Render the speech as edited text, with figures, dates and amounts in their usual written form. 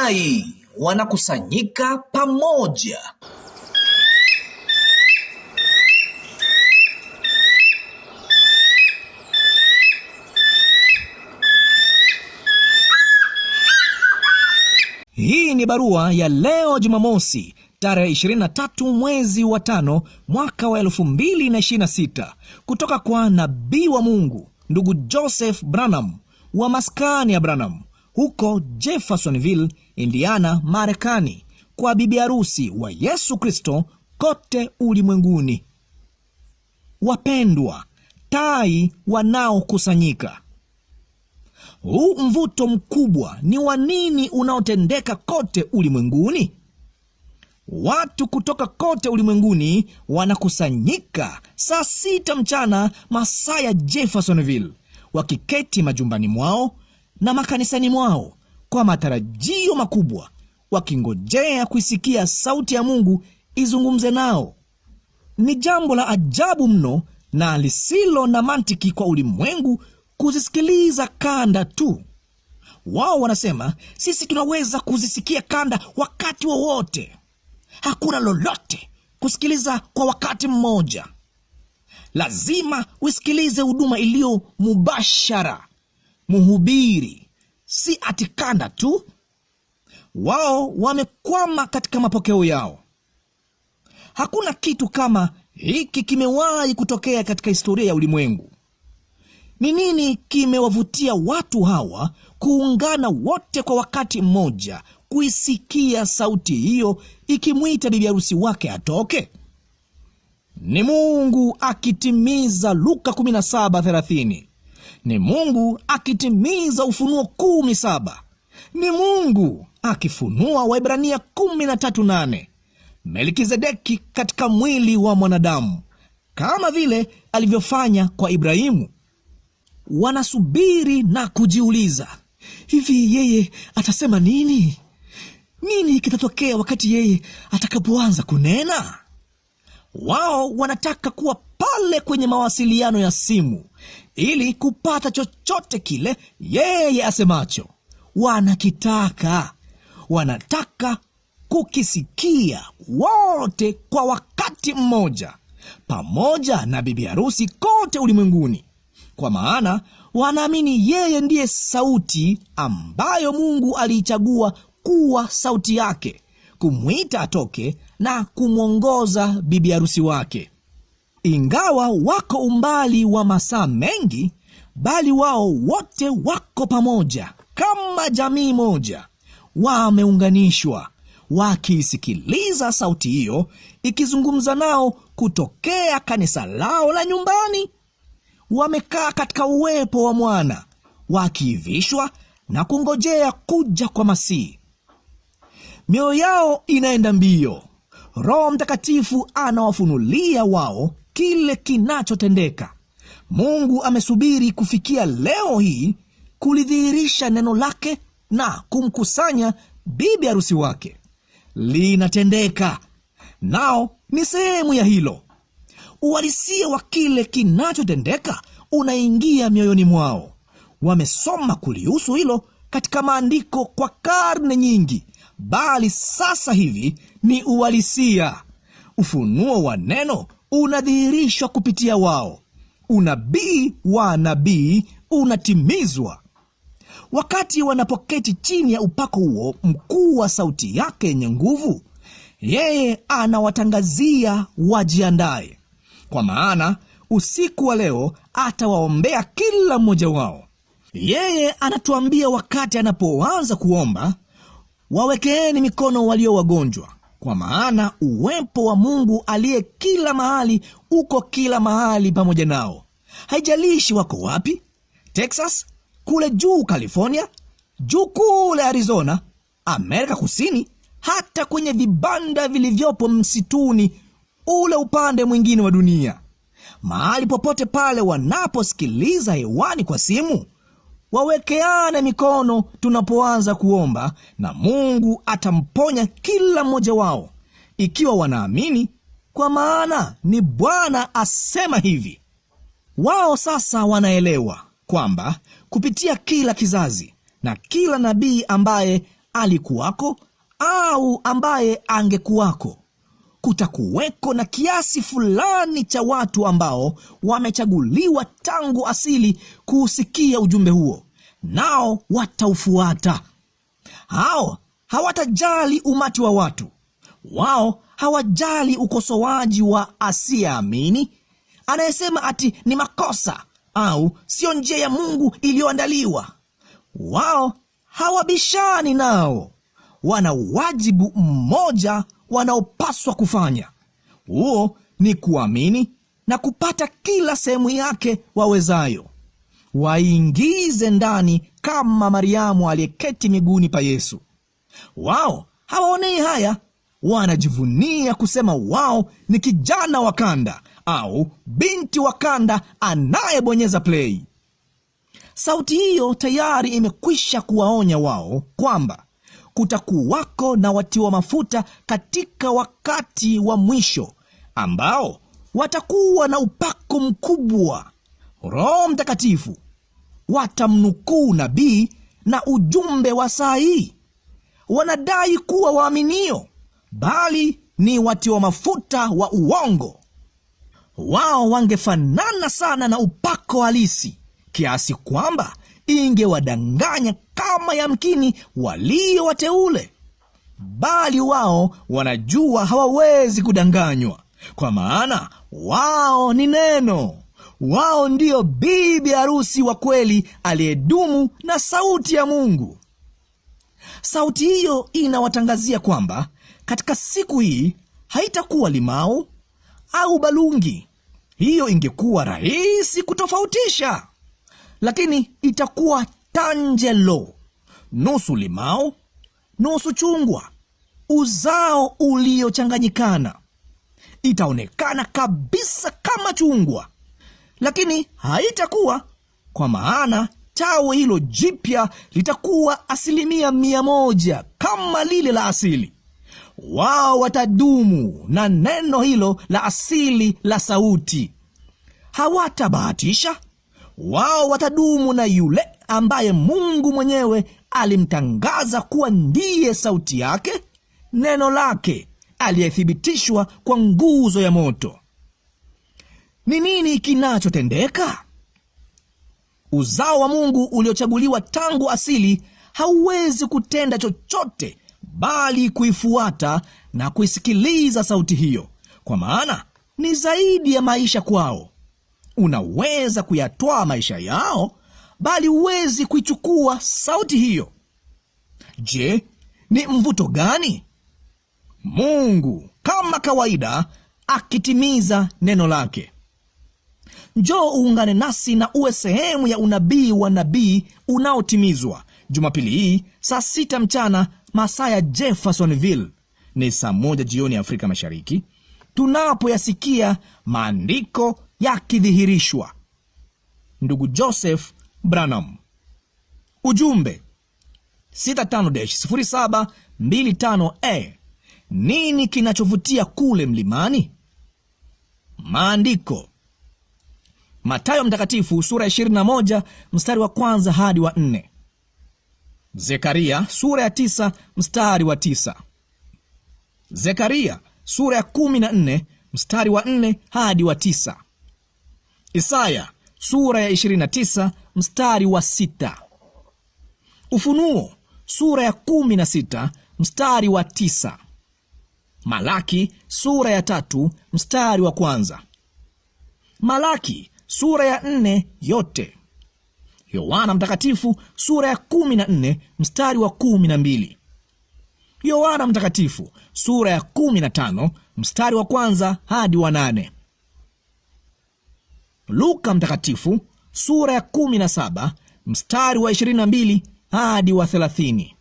tai wanakusanyika pamoja. Hii ni barua ya leo Jumamosi, tarehe 23 mwezi wa 5 mwaka wa 2026 kutoka kwa nabii wa Mungu ndugu Joseph Branham wa maskani ya Branham huko Jeffersonville, Indiana, Marekani, kwa bibi harusi wa Yesu Kristo kote ulimwenguni. Wapendwa, tai wanaokusanyika. Huu mvuto mkubwa ni wa nini unaotendeka kote ulimwenguni? Watu kutoka kote ulimwenguni wanakusanyika saa 6 mchana masaa ya Jeffersonville, wakiketi majumbani mwao na makanisani mwao kwa matarajio makubwa, wakingojea kuisikia sauti ya Mungu izungumze nao. Ni jambo la ajabu mno na lisilo na mantiki kwa ulimwengu kuzisikiliza kanda tu. Wao wanasema sisi tunaweza kuzisikia kanda wakati wowote. Hakuna lolote kusikiliza kwa wakati mmoja. Lazima usikilize huduma iliyo mubashara, mhubiri, si ati kanda tu. Wao wamekwama katika mapokeo yao. Hakuna kitu kama hiki kimewahi kutokea katika historia ya ulimwengu. Ni nini kimewavutia watu hawa kuungana wote kwa wakati mmoja kuisikia sauti hiyo ikimwita bibi harusi wake atoke? Ni Mungu akitimiza Luka 17:30. Ni Mungu akitimiza Ufunuo 10:7. Ni Mungu akifunua Waebrania 13:8. Melkizedeki katika mwili wa mwanadamu, kama vile alivyofanya kwa Ibrahimu. Wanasubiri na kujiuliza, hivi yeye atasema nini? Nini kitatokea wakati yeye atakapoanza kunena? Wao wanataka kuwa pale kwenye mawasiliano ya simu ili kupata chochote kile yeye asemacho. Wanataka kukisikia wote kwa wakati mmoja, pamoja na bibi harusi kote ulimwenguni, kwa maana wanaamini yeye ndiye sauti ambayo Mungu aliichagua kuwa sauti yake, kumwita atoke na kumwongoza bibi harusi wake. Ingawa wako umbali wa masaa mengi, bali wao wote wako pamoja kama jamii moja, wameunganishwa, wakisikiliza sauti hiyo ikizungumza nao kutokea kanisa lao la nyumbani. Wamekaa katika uwepo wa mwana, wakiivishwa na kungojea kuja kwa Masihi. Mioyo yao inaenda mbio. Roho Mtakatifu anawafunulia wao kile kinachotendeka. Mungu amesubiri kufikia leo hii kulidhihirisha neno lake na kumkusanya bibi harusi wake. Linatendeka, nao ni sehemu ya hilo. Uhalisia wa kile kinachotendeka unaingia mioyoni mwao. Wamesoma kulihusu hilo katika maandiko kwa karne nyingi, bali sasa hivi ni uhalisia. Ufunuo wa neno unadhihirishwa kupitia wao. Unabii wa nabii unatimizwa. Wakati wanapoketi chini ya upako huo mkuu wa sauti yake yenye nguvu, yeye anawatangazia wajiandae, kwa maana usiku wa leo atawaombea kila mmoja wao. Yeye anatuambia wakati anapoanza kuomba, wawekeeni mikono walio wagonjwa, kwa maana uwepo wa Mungu aliye kila mahali uko kila mahali pamoja nao. Haijalishi wako wapi, Texas, kule juu California, juu kule Arizona, Amerika Kusini, hata kwenye vibanda vilivyopo msituni ule upande mwingine wa dunia. Mahali popote pale wanaposikiliza hewani kwa simu, wawekeane mikono tunapoanza kuomba, na Mungu atamponya kila mmoja wao, ikiwa wanaamini, kwa maana ni Bwana asema hivi. Wao sasa wanaelewa kwamba kupitia kila kizazi na kila nabii ambaye alikuwako au ambaye angekuwako. Kutakuweko na kiasi fulani cha watu ambao wamechaguliwa tangu asili kuusikia ujumbe huo, nao wataufuata. Hao hawatajali umati wa watu. Wao hawajali ukosoaji wa asiyeamini anayesema ati ni makosa au sio njia ya Mungu iliyoandaliwa. Wao hawabishani nao. Wana wajibu mmoja wanaopaswa kufanya. Huo ni kuamini na kupata kila sehemu yake wawezayo. Waingize ndani kama Mariamu aliyeketi miguuni pa Yesu. Wao hawaonei haya. Wanajivunia kusema wao ni kijana wa kanda au binti wa kanda anayebonyeza play. Sauti hiyo tayari imekwisha kuwaonya wao kwamba kutakuwako na watiwa mafuta katika wakati wa mwisho ambao watakuwa na upako mkubwa. Roho Mtakatifu watamnukuu nabii na ujumbe wa saa hii. Wanadai kuwa waaminio, bali ni watiwa mafuta wa uongo. Wao wangefanana sana na upako halisi kiasi kwamba ingewadanganya kama yamkini walio wateule. Bali wao wanajua hawawezi kudanganywa, kwa maana wao ni neno. Wao ndio bibi harusi wa kweli aliyedumu na sauti ya Mungu. Sauti hiyo inawatangazia kwamba katika siku hii haitakuwa limau au balungi. Hiyo ingekuwa rahisi kutofautisha, lakini itakuwa tanjelo, nusu limau, nusu chungwa, uzao uliochanganyikana. Itaonekana kabisa kama chungwa, lakini haitakuwa, kwa maana tawi hilo jipya litakuwa 100% kama lile la asili. Wao watadumu na neno hilo la asili la sauti. Hawatabahatisha. Wao watadumu na yule ambaye Mungu mwenyewe alimtangaza kuwa ndiye sauti yake, neno lake aliyethibitishwa kwa nguzo ya moto. Ni nini kinachotendeka? Uzao wa Mungu uliochaguliwa tangu asili hauwezi kutenda chochote bali kuifuata na kuisikiliza sauti hiyo, kwa maana ni zaidi ya maisha kwao. Unaweza kuyatwaa maisha yao, bali huwezi kuichukua sauti hiyo. Je, ni mvuto gani? Mungu kama kawaida akitimiza neno lake. Njoo uungane nasi na uwe sehemu ya unabii wa nabii unaotimizwa Jumapili hii saa 6 mchana masaa ya Jeffersonville, ni saa 1 jioni Afrika Mashariki, tunapoyasikia maandiko yakidhihirishwa. Ndugu Joseph Branham. Ujumbe 65-0725A. Nini kinachovutia kule mlimani? Maandiko. Mathayo Mtakatifu sura ya 21 mstari wa 1 hadi wa 4. Zekaria sura ya 9 mstari wa 9. Zekaria sura ya 14 mstari wa 4 hadi wa 9. Isaya sura ya 29 mstari wa 6. Ufunuo sura ya 16 mstari wa 9. Malaki sura ya 3 mstari wa 1. Malaki sura ya 4 yote. Yohana Mtakatifu sura ya 14 mstari wa 12. Yohana Mtakatifu sura ya 15 mstari wa 1 hadi wa 8. Luka Mtakatifu sura ya 17 mstari wa 22 hadi wa 30.